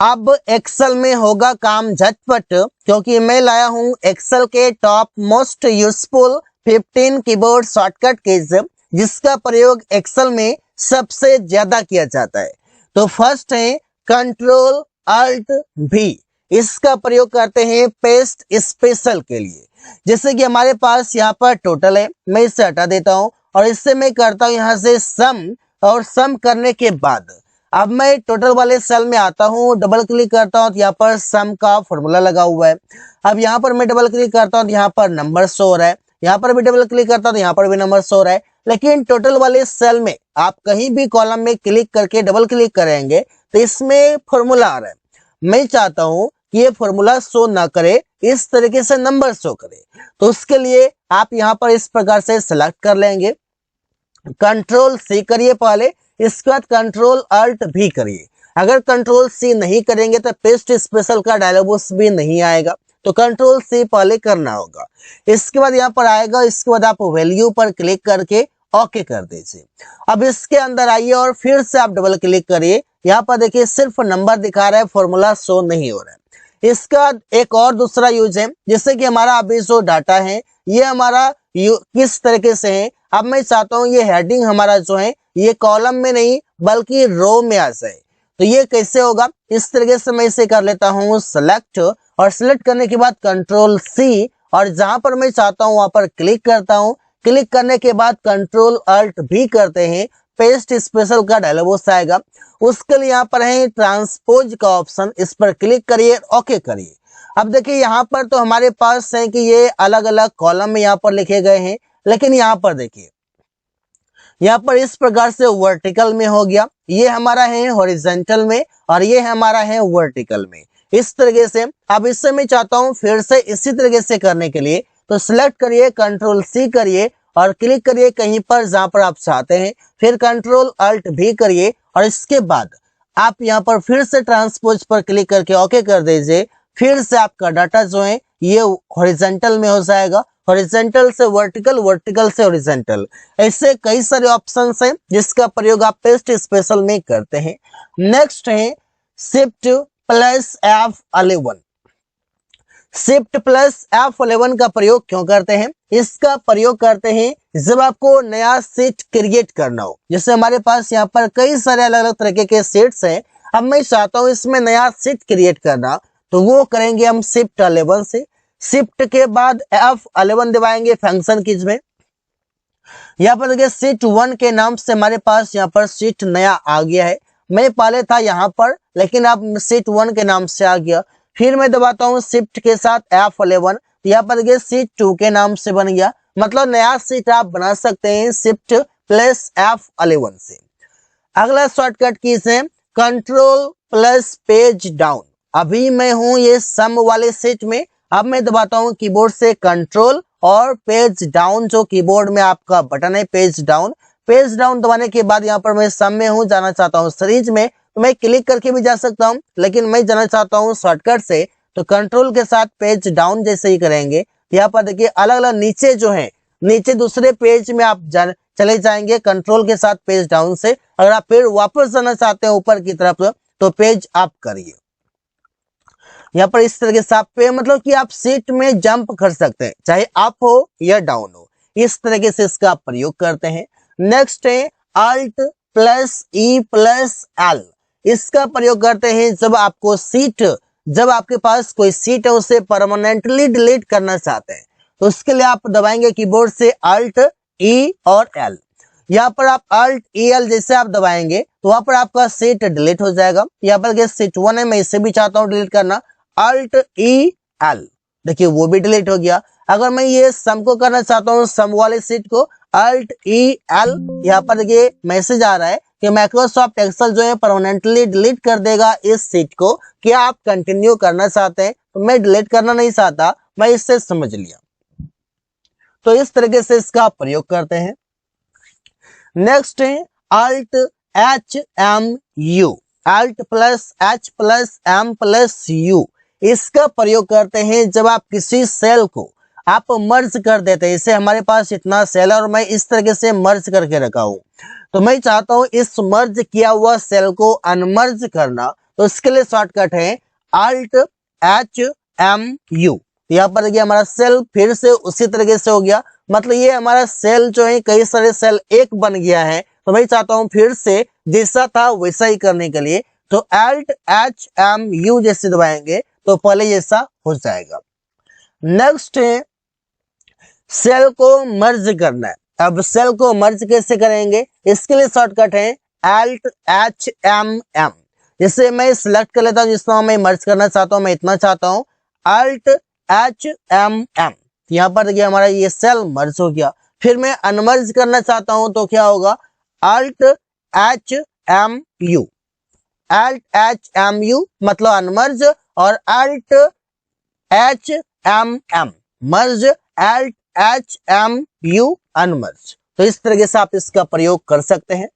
अब एक्सेल में होगा काम झटपट, क्योंकि मैं लाया हूं एक्सेल के top most useful 15 keyboard shortcut keys, जिसका प्रयोग एक्सेल में सबसे ज्यादा किया जाता है। तो फर्स्ट है कंट्रोल अल्ट भी। इसका प्रयोग करते हैं पेस्ट स्पेशल के लिए। जैसे कि हमारे पास यहाँ पर टोटल है, मैं इसे हटा देता हूं और इससे मैं करता हूं यहाँ से सम, और सम करने के बाद अब मैं टोटल वाले सेल में आता हूँ, डबल क्लिक करता हूँ तो यहाँ पर सम का फॉर्मूला लगा हुआ है। अब यहाँ पर मैं डबल क्लिक करता हूँ तो यहाँ पर नंबर शो हो रहा है, यहाँ पर भी डबल क्लिक करता हूँ तो यहाँ पर भी नंबर शो हो रहा है। लेकिन टोटल वाले सेल में आप कहीं भी कॉलम में क्लिक करके डबल क्लिक करेंगे तो इसमें फॉर्मूला आ रहा है। मैं चाहता हूँ कि ये फॉर्मूला शो ना करे, इस तरीके से नंबर शो करे। तो उसके लिए आप यहाँ पर इस प्रकार से सिलेक्ट कर लेंगे, कंट्रोल सी करिए पहले, इसके बाद कंट्रोल अल्ट भी करिए। अगर कंट्रोल सी नहीं करेंगे तो पेस्ट स्पेशल का डायलॉग बॉक्स भी नहीं आएगा, तो कंट्रोल सी पहले करना होगा। इसके बाद यहाँ पर आएगा, इसके बाद आप वैल्यू पर क्लिक करके ओके कर दीजिए। अब इसके अंदर आइए और फिर से आप डबल क्लिक करिए। यहाँ पर देखिए सिर्फ नंबर दिखा रहा है, फॉर्मूला शो नहीं हो रहा है। इसका एक और दूसरा यूज है, जैसे कि हमारा अभी जो डाटा है ये हमारा किस तरीके से है। अब मैं चाहता हूँ ये हेडिंग हमारा जो है ये कॉलम में नहीं बल्कि रो में आ जाए। तो ये कैसे होगा, इस तरीके से मैं इसे कर लेता हूँ सेलेक्ट, और सेलेक्ट करने के बाद कंट्रोल सी, और जहां पर मैं चाहता हूं वहां पर क्लिक करता हूं। क्लिक करने के बाद कंट्रोल अल्ट भी करते हैं, पेस्ट स्पेशल का डायलॉग बॉक्स आएगा। उसके लिए यहाँ पर है ट्रांसपोज का ऑप्शन, इस पर क्लिक करिए, ओके करिए। अब देखिए यहाँ पर तो हमारे पास है कि ये अलग अलग कॉलम में यहाँ पर लिखे गए हैं, लेकिन यहाँ पर देखिए यहाँ पर इस प्रकार से वर्टिकल में हो गया, ये हमारा है हॉरिजॉन्टल में और ये हमारा है वर्टिकल में। इस तरीके से अब इससे मैं चाहता हूं फिर से इसी तरीके से करने के लिए, तो सिलेक्ट करिए, कंट्रोल सी करिए और क्लिक करिए कहीं पर जहां पर आप चाहते हैं, फिर कंट्रोल अल्ट भी करिए और इसके बाद आप यहां पर फिर से ट्रांसपोज पर क्लिक करके ओके कर दीजिए। फिर से आपका डाटा जो है ये हॉरिजॉन्टल में हो जाएगा, हॉरिजॉन्टल से वर्टिकल, वर्टिकल से हॉरिजॉन्टल। ऐसे कई सारे ऑप्शंस हैं जिसका प्रयोग आप पेस्ट स्पेशल में करते हैं। नेक्स्ट है shift plus F11। Shift plus F11 का प्रयोग क्यों करते हैं? इसका प्रयोग करते हैं जब आपको नया शीट क्रिएट करना हो। जैसे हमारे पास यहाँ पर कई सारे अलग अलग तरीके के शीट्स हैं, अब मैं चाहता हूँ इसमें नया शीट क्रिएट करना, तो वो करेंगे हम शिफ्ट 11 से। शिफ्ट के बाद F11 दबाएंगे फंक्शन कीज में। यहाँ पर देखिए शीट 1 के नाम से हमारे पास यहाँ पर शीट नया आ गया है। मैं पहले था यहाँ पर, लेकिन अब शीट 1 के नाम से आ गया। फिर मैं दबाता हूँ शिफ्ट के साथ F11, तो यहाँ पर देखिए शीट 2 के नाम से बन गया। मतलब नया शीट आप बना सकते हैं शिफ्ट प्लस F11 से। अगला शॉर्टकट कीज है कंट्रोल प्लस पेज डाउन। अभी मैं हूं ये सम वाले शीट में, अब मैं दबाता हूं कीबोर्ड से कंट्रोल और पेज डाउन, जो कीबोर्ड में आपका बटन है पेज डाउन। पेज डाउन दबाने के बाद यहाँ पर मैं सम में हूँ, जाना चाहता हूँ सीरीज में, तो मैं क्लिक करके भी जा सकता हूँ, लेकिन मैं जाना चाहता हूँ शॉर्टकट से, तो कंट्रोल के साथ पेज डाउन जैसे ही करेंगे यहाँ पर देखिए अलग अलग नीचे जो है, नीचे दूसरे पेज में आप चले जाएंगे कंट्रोल के साथ पेज डाउन से। अगर आप फिर वापस जाना चाहते हैं ऊपर की तरफ तो पेज अप करिए। यहाँ पर इस तरीके से आप पे मतलब कि आप सीट में जंप कर सकते हैं, चाहे अप हो या डाउन हो, इस तरीके से इसका प्रयोग करते हैं। नेक्स्ट है alt plus E plus L. इसका प्रयोग करते हैं जब आपको सीट, जब आपके पास कोई सीट है उसे परमानेंटली डिलीट करना चाहते हैं, तो उसके लिए आप दबाएंगे कीबोर्ड से अल्ट ई और एल। यहाँ पर आप अल्ट ई एल जैसे आप दबाएंगे तो वहां पर आपका सीट डिलीट हो जाएगा। यहाँ पर सीट 1 है, मैं इसे भी चाहता हूँ डिलीट करना, अल्ट ई एल, देखिए वो भी डिलीट हो गया। अगर मैं ये सम को करना चाहता हूँ, सम वाले सीट को, अल्ट ई एल, यहाँ पर देखिए मैसेज आ रहा है कि माइक्रोसॉफ्ट एक्सेल जो है परमानेंटली डिलीट कर देगा इस सीट को। क्या आप कंटिन्यू करना चाहते हैं? तो मैं डिलीट करना नहीं चाहता, मैं इससे समझ लिया। तो इस तरीके से इसका प्रयोग करते हैं। नेक्स्ट है alt H M U, alt plus H plus M plus U. इसका प्रयोग करते हैं जब आप किसी सेल को आप मर्ज कर देते हैं। जैसे हमारे पास इतना सेल है और मैं इस तरीके से मर्ज करके रखा हूं, तो मैं चाहता हूं इस मर्ज किया हुआ सेल को अनमर्ज करना, तो इसके लिए शॉर्टकट है Alt-HMU। यहाँ पर देखिए हमारा सेल फिर से उसी तरीके से हो गया, मतलब ये हमारा सेल जो है कई सारे सेल एक बन गया है। तो मैं चाहता हूं फिर से जैसा था वैसा ही करने के लिए, तो Alt-HMU जैसे दबाएंगे तो पहले जैसा हो जाएगा। नेक्स्ट है सेल को मर्ज करना है। अब सेल को मर्ज कैसे करेंगे, इसके लिए शॉर्टकट है Alt-HMM। जैसे मैं सिलेक्ट कर लेता हूं जिसको मैं मर्ज करना चाहता हूं, मैं इतना चाहता हूं Alt-HMM। यहाँ पर देखिए हमारा ये सेल मर्ज हो गया। फिर मैं अनमर्ज करना चाहता हूं तो क्या होगा, Alt-HMU। Alt-HMU मतलब अनमर्ज, और Alt-HMM मर्ज, Alt-HMU अनमर्ज। तो इस तरीके से आप इसका प्रयोग कर सकते हैं।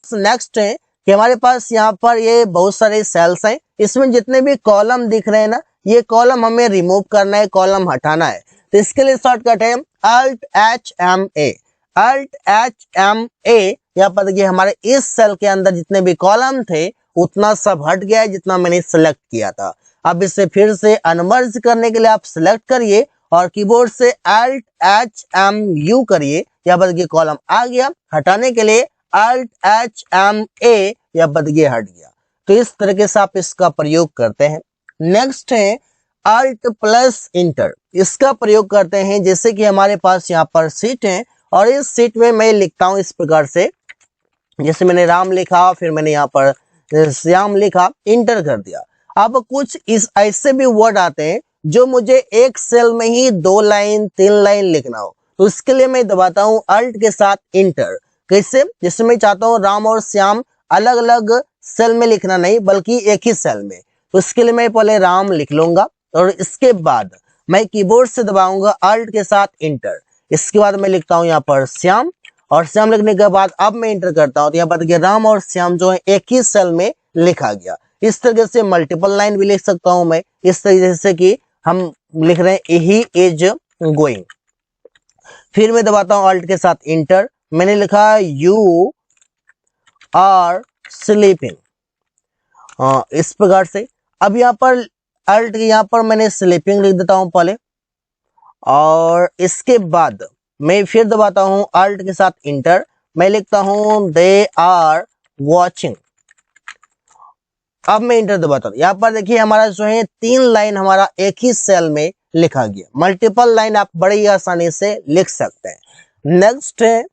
नेक्स्ट है कि हमारे पास यहाँ पर ये बहुत सारे सेल्स हैं, इसमें जितने भी कॉलम दिख रहे हैं ना, ये कॉलम हमें रिमूव करना है, कॉलम हटाना है। तो इसके लिए शॉर्टकट है Alt-HMA। Alt-HMA, यहाँ पर देखिए हमारे इस सेल के अंदर जितने भी कॉलम थे उतना सब हट गया है जितना मैंने सिलेक्ट किया था। अब इसे फिर से अनमर्ज करने के लिए आप सिलेक्ट करिए और कीबोर्ड से Alt-HMU करिए। यहाँ पर देखिए कॉलम आ गया, हटाने के लिए Alt-HMA, या बदगे हट गया। तो इस तरीके से आप इसका प्रयोग करते हैं। नेक्स्ट है Alt प्लस इंटर। इसका प्रयोग करते हैं जैसे कि हमारे पास यहाँ पर सीट है और इस सीट में मैं लिखता हूं इस प्रकार से, जैसे मैंने राम लिखा, फिर मैंने यहाँ पर श्याम लिखा, इंटर कर दिया। अब कुछ इस ऐसे भी वर्ड आते हैं जो मुझे एक सेल में ही 2 लाइन 3 लाइन लिखना हो, तो उसके लिए मैं दबाता हूं अल्ट के साथ इंटर। कैसे, जैसे मैं चाहता हूं राम और श्याम अलग अलग सेल में लिखना नहीं बल्कि एक ही सेल में, तो उसके लिए मैं पहले राम लिख लूंगा और इसके बाद मैं कीबोर्ड से दबाऊंगा अल्ट के साथ इंटर। इसके बाद मैं लिखता हूं यहाँ पर श्याम, और श्याम लिखने के बाद अब मैं इंटर करता हूं तो यहाँ पर देखिए राम और श्याम जो है एक ही सेल में लिखा गया। इस तरीके से मल्टीपल लाइन भी लिख सकता हूं मैं, इस तरीके से कि हम लिख रहे हैं ही इज गोइंग। फिर मैं दबाता हूं अल्ट के साथ इंटर, मैंने लिखा यू आर स्लीपिंग, इस प्रकार से। अब यहाँ पर अल्ट यहाँ पर मैंने स्लीपिंग लिख देता हूं पहले, और इसके बाद मैं फिर दबाता हूं अल्ट के साथ इंटर, मैं लिखता हूं दे आर वॉचिंग। अब मैं इंटर दबाता हूं, यहाँ पर देखिए हमारा जो है 3 लाइन हमारा एक ही सेल में लिखा गया। मल्टीपल लाइन आप बड़े ही आसानी से लिख सकते हैं। नेक्स्ट है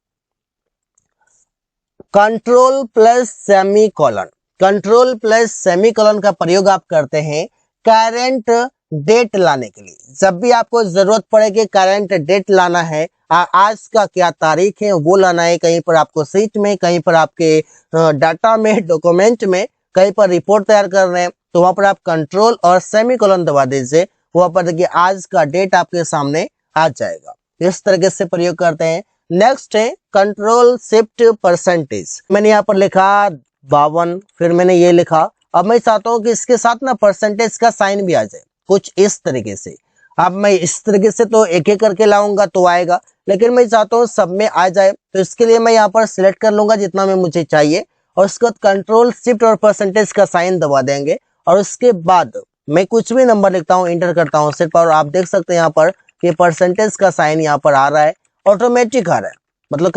control plus semicolon. Control plus semicolon का प्रयोग आप करते हैं करंट डेट लाने के लिए। जब भी आपको जरूरत पड़े कि करंट डेट लाना है, आज का क्या तारीख है वो लाना है, कहीं पर आपको सीट में, कहीं पर आपके डाटा में, डॉक्यूमेंट में, कहीं पर रिपोर्ट तैयार कर रहे हैं, तो वहां पर आप कंट्रोल और सेमीकोलन दबा दीजिए, वहां पर देखिए आज का डेट आपके सामने आ जाएगा। इस तरीके से प्रयोग करते हैं। नेक्स्ट है कंट्रोल शिफ्ट परसेंटेज। मैंने यहाँ पर लिखा 52, फिर मैंने ये लिखा। अब मैं चाहता हूँ कि इसके साथ ना परसेंटेज का साइन भी आ जाए, कुछ इस तरीके से। अब मैं इस तरीके से तो एक एक करके लाऊंगा तो आएगा, लेकिन मैं चाहता हूँ सब में आ जाए, तो इसके लिए मैं यहाँ पर सिलेक्ट कर लूंगा जितना में मुझे चाहिए, और उसके बाद कंट्रोल शिफ्ट और परसेंटेज का साइन दबा देंगे, और उसके बाद मैं कुछ भी नंबर लिखता हूँ, इंटर करता हूँ सिर्फ, और आप देख सकते हैं यहाँ पर कि परसेंटेज का साइन यहाँ पर आ रहा है, ऑटोमेटिक आ रहा है। मतलब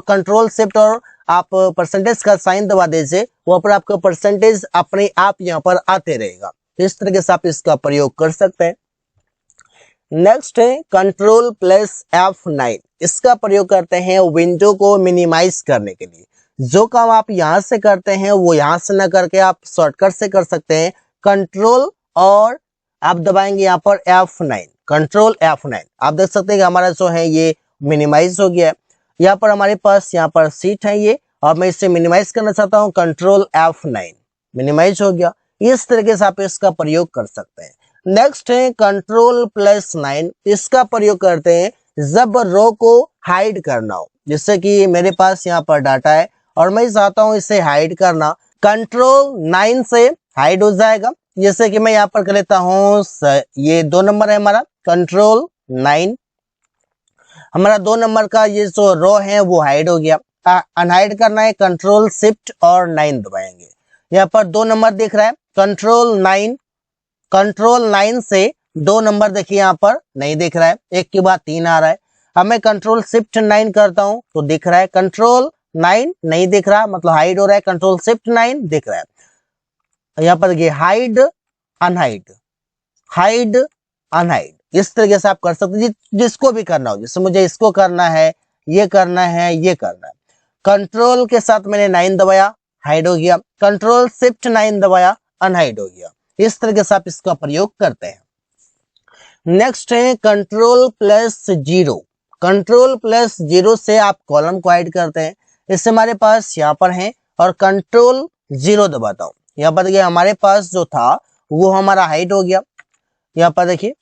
कंट्रोल शिफ्ट और आप परसेंटेज का साइन दबा दीजिए, वहां पर आपका परसेंटेज अपने आप यहाँ पर आते रहेगा। तो इस तरीके से आप इसका प्रयोग कर सकते हैं। नेक्स्ट है कंट्रोल प्लस F9। इसका प्रयोग करते हैं विंडो को मिनिमाइज करने के लिए। जो काम आप यहां से करते हैं वो यहां से ना करके आप शॉर्टकट से कर सकते हैं। कंट्रोल और आप दबाएंगे यहाँ पर F9, कंट्रोल F9। आप देख सकते हैं कि हमारा जो है ये मिनिमाइज हो गया है। यहाँ पर हमारे पास यहाँ पर सीट है ये, और मैं इसे मिनिमाइज करना चाहता हूँ, कंट्रोल F9, मिनिमाइज हो गया। इस तरीके से आप इसका प्रयोग कर सकते हैं। नेक्स्ट है कंट्रोल प्लस 9। इसका प्रयोग करते हैं जब रो को हाइड करना हो, जैसे कि मेरे पास यहाँ पर डाटा है और मैं चाहता हूँ इसे हाइड करना, कंट्रोल 9 से हाइड हो जाएगा। जैसे कि मैं यहाँ पर कर लेता हूँ, ये 2 नंबर है हमारा, कंट्रोल 9, हमारा 2 नंबर का ये जो रो है वो हाइड हो गया। अनहाइड करना है, कंट्रोल शिफ्ट और 9 दबाएंगे। यहाँ पर 2 नंबर दिख रहा है कंट्रोल 9 से 2 नंबर देखिए यहाँ पर नहीं दिख रहा है, एक के बाद 3 आ रहा है। अब मैं कंट्रोल शिफ्ट 9 करता हूं तो दिख रहा है, कंट्रोल 9 नहीं दिख रहा, मतलब हाइड हो रहा है, कंट्रोल शिफ्ट 9 दिख रहा है। यहाँ पर देखिए हाइड अनहाइड, हाइड अनहाइड, इस तरीके से आप कर सकते हैं जिसको भी करना हो। जैसे मुझे इसको करना है, ये करना है, ये करना है, कंट्रोल के साथ मैंने 9 दबाया, हाइड हो गया, कंट्रोल शिफ्ट 9 दबाया, अनहाइड हो गया। इस तरीके से आप इसका प्रयोग करते हैं। नेक्स्ट है control plus zero. Control plus zero से आप कॉलम को हाइड करते हैं। इससे हमारे पास यहाँ पर है, और कंट्रोल जीरो दबाता हूं, यहाँ पर देखिए हमारे पास जो था वो हमारा हाइड हो गया। यहाँ पर देखिए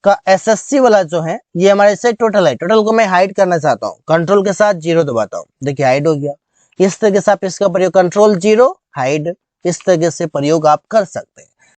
का एसएससी वाला जो है ये हमारे से टोटल है, टोटल को मैं हाइड करना चाहता हूँ, कंट्रोल के साथ जीरो दबाता हूँ, देखिए हाइड हो गया। इस तरीके से आप इसका प्रयोग कंट्रोल जीरो हाइड, इस तरीके से प्रयोग आप कर सकते हैं।